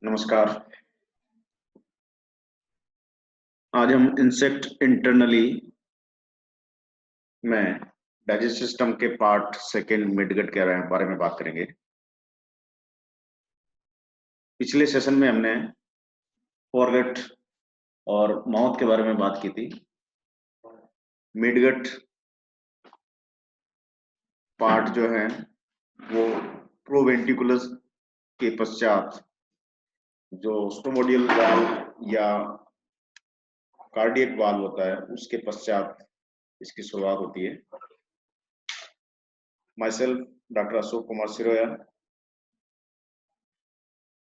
नमस्कार। आज हम इंसेक्ट इंटरनली में डाइजेस्ट सिस्टम के पार्ट सेकेंड मिडगट के बारे में बात करेंगे। पिछले सेशन में हमने फोरगट और माउथ के बारे में बात की थी। मिडगट पार्ट जो है वो प्रोवेंटिकुलस के पश्चात जो स्टोमोडियल वाल्व या कार्डियक वाल्व होता है उसके पश्चात इसकी शुरुआत होती है। Myself doctor Ashok Kumar Siroya,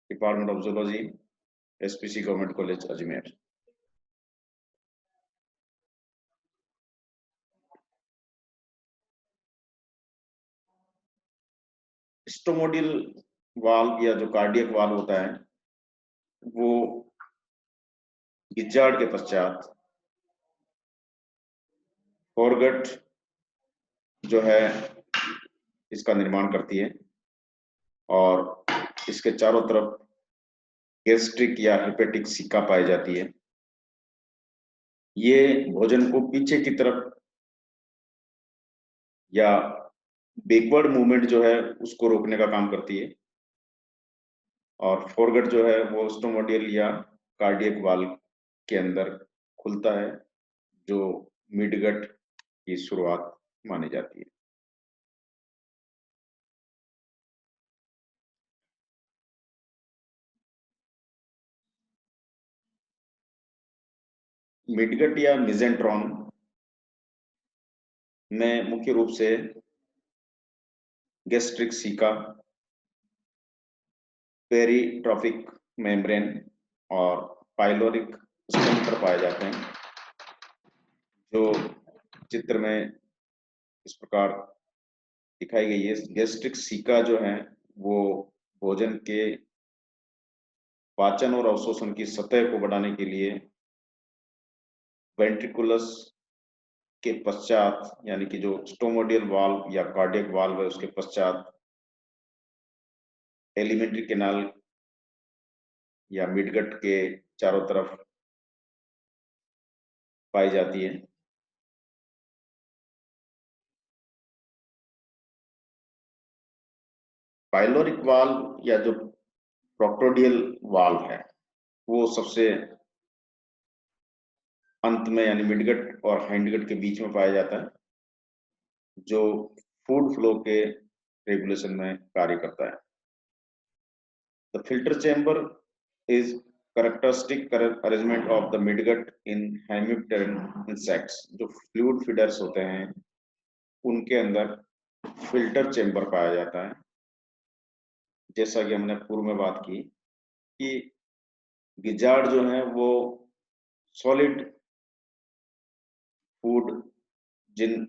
department of zoology, SPC government college Ajmer. Stomodeal valve या जो कार्डियक वाल्व होता है वो गिजार्ड के पश्चात फोरगट जो है इसका निर्माण करती है और इसके चारों तरफ गैस्ट्रिक या हेपेटिक सिक्का पाई जाती है। ये भोजन को पीछे की तरफ या बैकवर्ड मूवमेंट जो है उसको रोकने का काम करती है और फोरगट जो है वो स्टोमोडियल या कार्डियक वाल्व के अंदर खुलता है जो मिडगट की शुरुआत मानी जाती है। मिडगट या मिजेंट्रॉन में मुख्य रूप से गैस्ट्रिक सिका, पेरिट्रॉफिक मेम्ब्रेन और पाइलोरिक स्फंक्टर पाए जाते हैं जो चित्र में इस प्रकार दिखाई गई है। गैस्ट्रिक सिका जो है वो भोजन के पाचन और अवशोषण की सतह को बढ़ाने के लिए वेंट्रिकुलस के पश्चात यानी कि जो स्टोमोडियल वाल्व या कार्डियक वाल्व है उसके पश्चात एलिमेंट्री कैनाल या मिडगट के चारों तरफ पाई जाती है। पाइलोरिक वाल्व या जो प्रोक्टोडियल वाल्व है वो सबसे अंत में यानी मिडगट और हाइंडगट के बीच में पाया जाता है जो फूड फ्लो के रेगुलेशन में कार्य करता है। The filter chamber is characteristic arrangement of the midgut in hemipteran insects। जो फ्लूइड फीडर्स होते हैं उनके अंदर फिल्टर चेंबर पाया जाता है। जैसा कि हमने पूर्व में बात की कि गिजार्ड जो है वो सॉलिड फूड जिन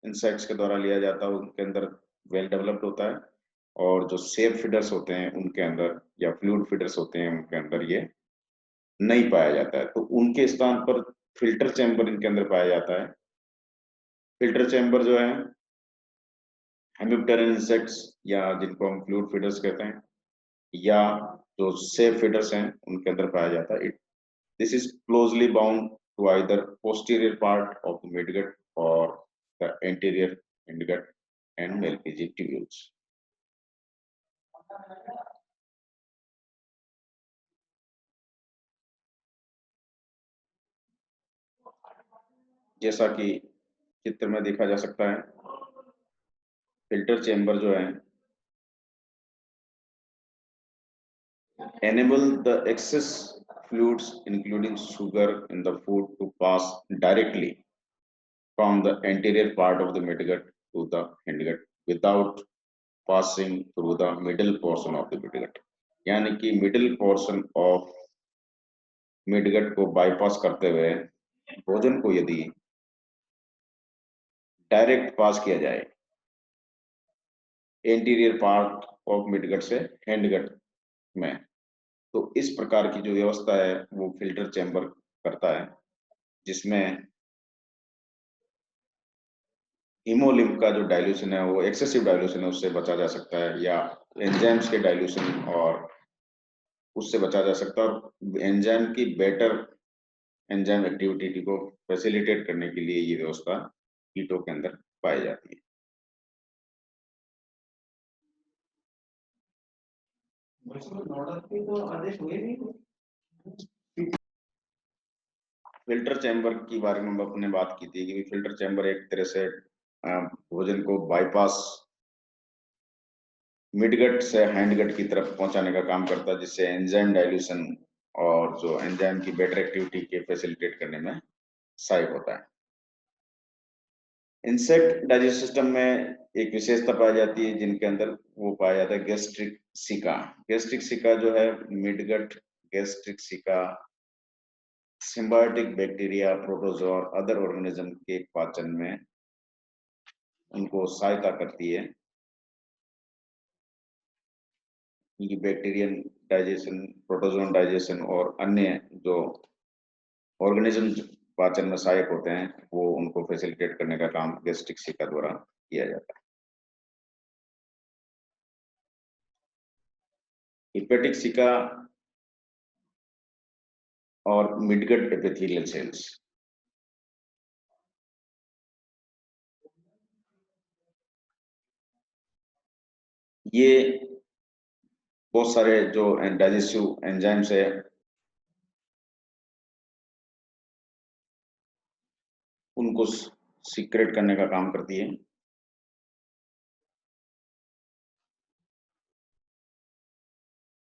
इंसेक्ट्स के द्वारा लिया जाता है उनके अंदर वेल डेवलप्ड होता है और जो सेफ फीडर्स होते हैं उनके अंदर या फ्लूइड फीडर्स होते हैं उनके अंदर ये नहीं पाया जाता है। तो उनके स्थान पर फिल्टर चैम्बर इनके अंदर पाया जाता है। फिल्टर चैम्बर जो है हेमिप्टेरन इंसेक्ट्स या जिनको हम फ्लूइड फीडर्स कहते हैं या जो सेफ फीडर्स हैं उनके अंदर पाया जाता है। This is closely bound to either posterior part of the midgut और the anterior midgut and Malpighian tubules. जैसा कि चित्र में देखा जा सकता है फिल्टर चेंबर जो है enable the excess fluids including sugar in the food to pass directly from the anterior part of the midgut to the hindgut without passing through the middle portion of the midgut। यानी कि middle portion of midgut को bypass करते हुए भोजन को यदि direct pass किया जाए एंटीरियर पार्ट ऑफ मिडगट से हैंडगट में, तो इस प्रकार की जो व्यवस्था है वो फिल्टर चैम्बर करता है जिसमें हीमोलिम्फ का जो डाइल्यूशन है वो एक्सेसिव डाइल्यूशन है उससे बचा जा सकता है या एंजाइम्स के डाइल्यूशन और उससे बचा जा सकता है, और एंजाइम की बेटर एंजाइम एक्टिविटी को फैसिलिटेट करने के लिए ये व्यवस्था कीटों के अंदर पाई जाती है। फिल्टर चैम्बर की बारे में अपने बात की थी कि फिल्टर चैम्बर एक तरह से भोजन को बाईपास मिडगट से हैंडगट की तरफ पहुंचाने का काम करता है, जिससे एंजाइम डाइल्यूशन और जो एंजाइम की बेटर एक्टिविटी के फैसिलिटेट करने में सहायक होता है। इंसेक्ट डाइजेस्ट सिस्टम में एक विशेषता पाई जाती है जिनके अंदर वो पाया जाता है गैस्ट्रिक सिका। गैस्ट्रिक सिका जो है मिडगट गैस्ट्रिक सिका symbiotic bacteria protozoa other organism के पाचन में उनको सहायता करती है, क्योंकि बैक्टीरियन डाइजेशन प्रोटोजोन डाइजेशन और अन्य जो ऑर्गेनिज्म पाचन में सहायक होते हैं वो उनको फैसिलिटेट करने का काम गैस्ट्रिक सिका द्वारा किया जाता है। हिपेटिक सिका और मिडगट एपिथेलियल सेल्स, ये बहुत सारे जो डाइजेस्टिव एंजाइम्स है उनको सीक्रेट करने का काम करती है।